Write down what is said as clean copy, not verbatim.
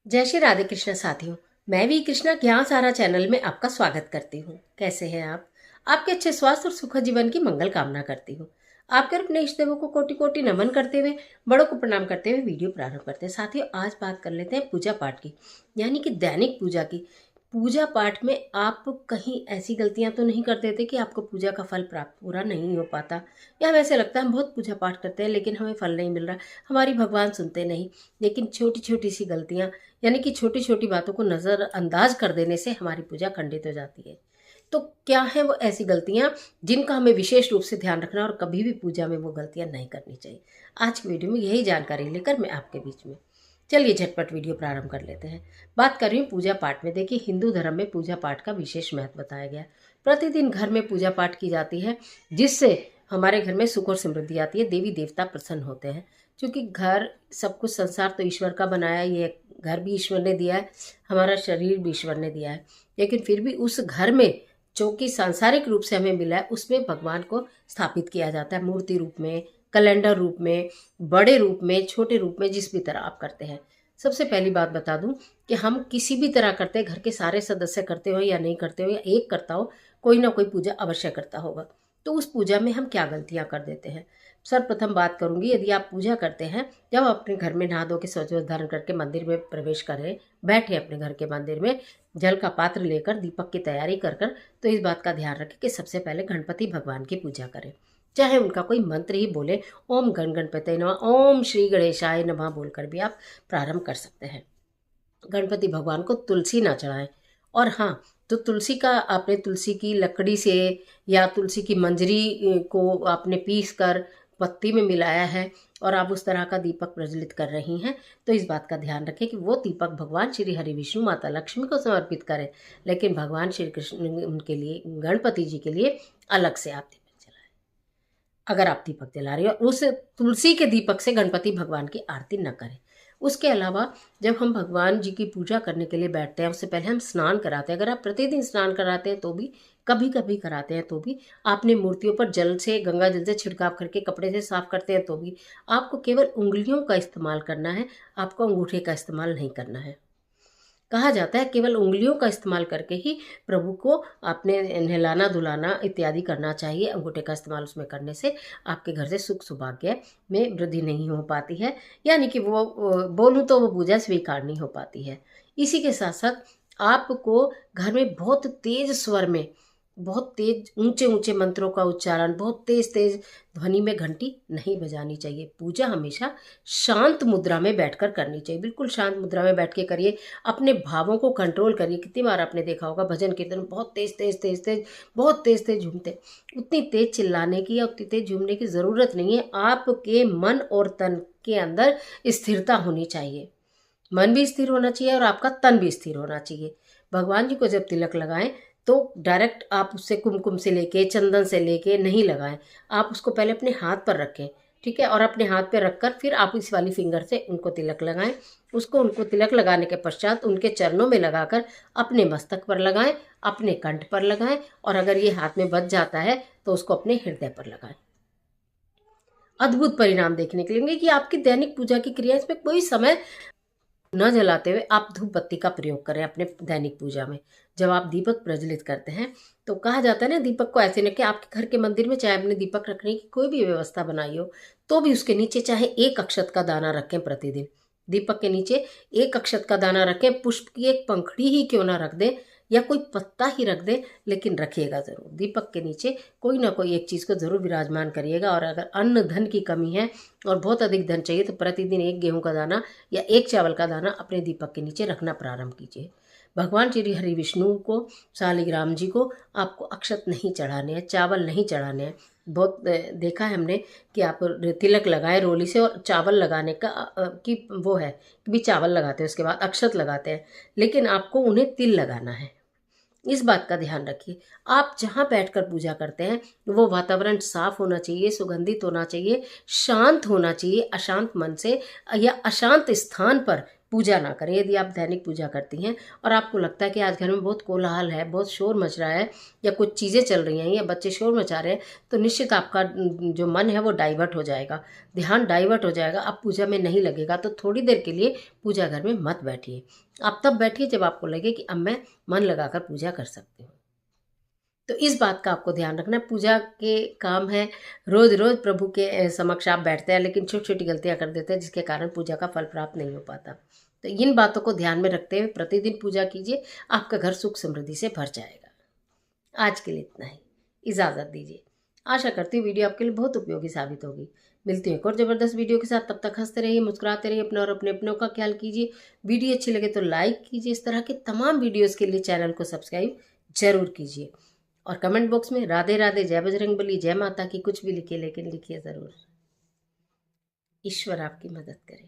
जय श्री राधे कृष्ण साथियों। मैं भी कृष्णा ज्ञान सारा चैनल में आपका स्वागत करती हूँ। कैसे हैं आप? आपके अच्छे स्वास्थ्य और सुखद जीवन की मंगल कामना करती हूँ। आपके और अपने इष्ट देवों को कोटि कोटि नमन करते हुए, बड़ों को प्रणाम करते हुए वीडियो प्रारंभ करते हैं। साथियों, आज बात कर लेते हैं पूजा पाठ की, यानी कि दैनिक पूजा की। पूजा पाठ में आप कहीं ऐसी गलतियां तो नहीं कर देते कि आपको पूजा का फल प्राप्त पूरा नहीं हो पाता, या हमें ऐसे लगता है हम बहुत पूजा पाठ करते हैं लेकिन हमें फल नहीं मिल रहा, हमारी भगवान सुनते नहीं। लेकिन छोटी छोटी सी गलतियां, यानी कि छोटी छोटी बातों को नज़रअंदाज कर देने से हमारी पूजा खंडित हो जाती है। तो क्या है वो ऐसी गलतियां जिनका हमें विशेष रूप से ध्यान रखना और कभी भी पूजा में वो गलतियां नहीं करनी चाहिए। आज की वीडियो में यही जानकारी लेकर मैं आपके बीच में, चलिए झटपट वीडियो प्रारंभ कर लेते हैं। बात कर रही हूँ पूजा पाठ में। देखिए, हिंदू धर्म में पूजा पाठ का विशेष महत्व बताया गया है। प्रतिदिन घर में पूजा पाठ की जाती है, जिससे हमारे घर में सुख और समृद्धि आती है, देवी देवता प्रसन्न होते हैं। क्योंकि घर, सब कुछ, संसार तो ईश्वर का बनाया, ये घर भी ईश्वर ने दिया है, हमारा शरीर भी ईश्वर ने दिया है। लेकिन फिर भी उस घर में जो कि सांसारिक रूप से हमें मिला है, उसमें भगवान को स्थापित किया जाता है, मूर्ति रूप में, कैलेंडर रूप में, बड़े रूप में, छोटे रूप में, जिस भी तरह आप करते हैं। सबसे पहली बात बता दूं कि हम किसी भी तरह करते हैं, घर के सारे सदस्य करते हो या नहीं करते हो, या एक करता हो, कोई ना कोई पूजा अवश्य करता होगा। तो उस पूजा में हम क्या गलतियां कर देते हैं? सर्वप्रथम बात करूंगी, यदि आप पूजा करते हैं, जब अपने घर में नहा धो के स्वच्छ धारण करके मंदिर में प्रवेश करें, बैठे अपने घर के मंदिर में, जल का पात्र लेकर दीपक की तैयारी कर कर, तो इस बात का ध्यान रखें कि सबसे पहले गणपति भगवान की पूजा करें। चाहे उनका कोई मंत्र ही बोले, ओम गण गणपति नमः, ओम श्री गणेशाय नमः बोलकर भी आप प्रारंभ कर सकते हैं। गणपति भगवान को तुलसी ना चढ़ाएं। और हाँ, तो तुलसी का, आपने तुलसी की लकड़ी से या तुलसी की मंजरी को आपने पीस कर पत्ती में मिलाया है और आप उस तरह का दीपक प्रज्वलित कर रही हैं, तो इस बात का ध्यान रखें कि वो दीपक भगवान श्री हरि विष्णु माता लक्ष्मी को समर्पित करें, लेकिन भगवान श्री कृष्ण, उनके लिए, गणपति जी के लिए अलग से आप दीपक जलाएं। अगर आप दीपक जला रहे हो, उस तुलसी के दीपक से गणपति भगवान की आरती न करें। उसके अलावा जब हम भगवान जी की पूजा करने के लिए बैठते हैं, उससे पहले हम स्नान कराते हैं। अगर आप प्रतिदिन स्नान कराते हैं तो भी, कभी कभी कराते हैं तो भी, आपने मूर्तियों पर जल से, गंगा जल से छिड़काव करके कपड़े से साफ करते हैं तो भी, आपको केवल उंगलियों का इस्तेमाल करना है, आपको अंगूठे का इस्तेमाल नहीं करना है। कहा जाता है केवल उंगलियों का इस्तेमाल करके ही प्रभु को आपने नहलाना धुलाना इत्यादि करना चाहिए। अंगूठे का इस्तेमाल उसमें करने से आपके घर से सुख सौभाग्य में वृद्धि नहीं हो पाती है, यानी कि वो, बोलूँ तो वो पूजा स्वीकार नहीं हो पाती है। इसी के साथ साथ आपको घर में बहुत तेज स्वर में, बहुत तेज ऊंचे ऊंचे मंत्रों का उच्चारण, बहुत तेज तेज ध्वनि में घंटी नहीं बजानी चाहिए। पूजा हमेशा शांत मुद्रा में बैठकर करनी चाहिए, बिल्कुल शांत मुद्रा में बैठ के करिए। अपने भावों को कंट्रोल करिए। कितनी बार आपने देखा होगा भजन कीर्तन में बहुत तेज तेज तेज तेज, बहुत तेज तेज झूमते। उतनी तेज चिल्लाने की या उतनी तेज झूमने की ज़रूरत नहीं है। आपके मन और तन के अंदर स्थिरता होनी चाहिए। मन भी स्थिर होना चाहिए और आपका तन भी स्थिर होना चाहिए। भगवान जी को जब तिलक लगाएं तो डायरेक्ट आप उससे कुमकुम से लेके, चंदन से लेके नहीं लगाएं। आप उसको पहले अपने हाथ पर रखें, ठीक है, और अपने हाथ पे रखकर फिर आप इस वाली फिंगर से उनको तिलक लगाएं। उसको, उनको तिलक लगाने के पश्चात उनके चरणों में लगाकर अपने मस्तक पर लगाएं, अपने कंठ पर लगाएं, और अगर ये हाथ में बच जाता है तो उसको अपने हृदय पर लगाएं। अद्भुत परिणाम देखने के लिए मिलेंगे कि आपकी दैनिक पूजा की क्रिया, इसमें कोई समय न जलाते हुए आप धूप बत्ती का प्रयोग करें अपने दैनिक पूजा में। जब आप दीपक प्रज्वलित करते हैं तो कहा जाता है ना, दीपक को ऐसे न कि आपके घर के मंदिर में चाहे आपने दीपक रखने की कोई भी व्यवस्था बनाई हो, तो भी उसके नीचे चाहे एक अक्षत का दाना रखें प्रतिदिन। दीपक के नीचे एक अक्षत का दाना रखें, पुष्प की एक पंखड़ी ही क्यों ना रख दें, या कोई पत्ता ही रख दें, लेकिन रखिएगा ज़रूर। दीपक के नीचे कोई ना कोई एक चीज़ को ज़रूर विराजमान करिएगा। और अगर अन्न धन की कमी है और बहुत अधिक धन चाहिए तो प्रतिदिन एक गेहूं का दाना या एक चावल का दाना अपने दीपक के नीचे रखना प्रारंभ कीजिए। भगवान श्री हरि विष्णु को, शालिग्राम जी को आपको अक्षत नहीं चढ़ाने हैं, चावल नहीं चढ़ाने हैं। बहुत देखा है हमने कि आप तिलक लगाए रोली से और चावल लगाने का कि वो है कि भी चावल लगाते हैं, उसके बाद अक्षत लगाते हैं, लेकिन आपको उन्हें तिल लगाना है। इस बात का ध्यान रखिए। आप जहाँ बैठकर पूजा करते हैं वो वातावरण साफ होना चाहिए, सुगंधित होना चाहिए, शांत होना चाहिए। अशांत मन से या अशांत स्थान पर पूजा ना करें। यदि आप दैनिक पूजा करती हैं और आपको लगता है कि आज घर में बहुत कोलाहल है, बहुत शोर मच रहा है, या कुछ चीज़ें चल रही हैं या बच्चे शोर मचा रहे हैं, तो निश्चित आपका जो मन है वो डाइवर्ट हो जाएगा, ध्यान डाइवर्ट हो जाएगा, आप पूजा में नहीं लगेगा। तो थोड़ी देर के लिए पूजा घर में मत बैठिए। आप तब बैठिए जब आपको लगे कि अब मैं मन लगाकर पूजा कर सकती हूँ। तो इस बात का आपको ध्यान रखना। पूजा के काम है, रोज रोज प्रभु के समक्ष आप बैठते हैं, लेकिन छोटी छोटी गलतियां कर देते हैं जिसके कारण पूजा का फल प्राप्त नहीं हो पाता। तो इन बातों को ध्यान में रखते हुए प्रतिदिन पूजा कीजिए, आपका घर सुख समृद्धि से भर जाएगा। आज के लिए इतना ही, इजाज़त दीजिए। आशा करती हूँ वीडियो आपके लिए बहुत उपयोगी साबित होगी। मिलती हूँ एक और ज़बरदस्त वीडियो के साथ। तब तक हंसते रहिए, मुस्कुराते रहिए, अपना और अपने अपनों का ख्याल कीजिए। वीडियो अच्छी लगे तो लाइक कीजिए। इस तरह के तमाम वीडियोज़ के लिए चैनल को सब्सक्राइब जरूर कीजिए। और कमेंट बॉक्स में राधे राधे, जय बजरंगबली, जय माता की कुछ भी लिखिए, लेकिन लिखिए ज़रूर। ईश्वर आपकी मदद करे।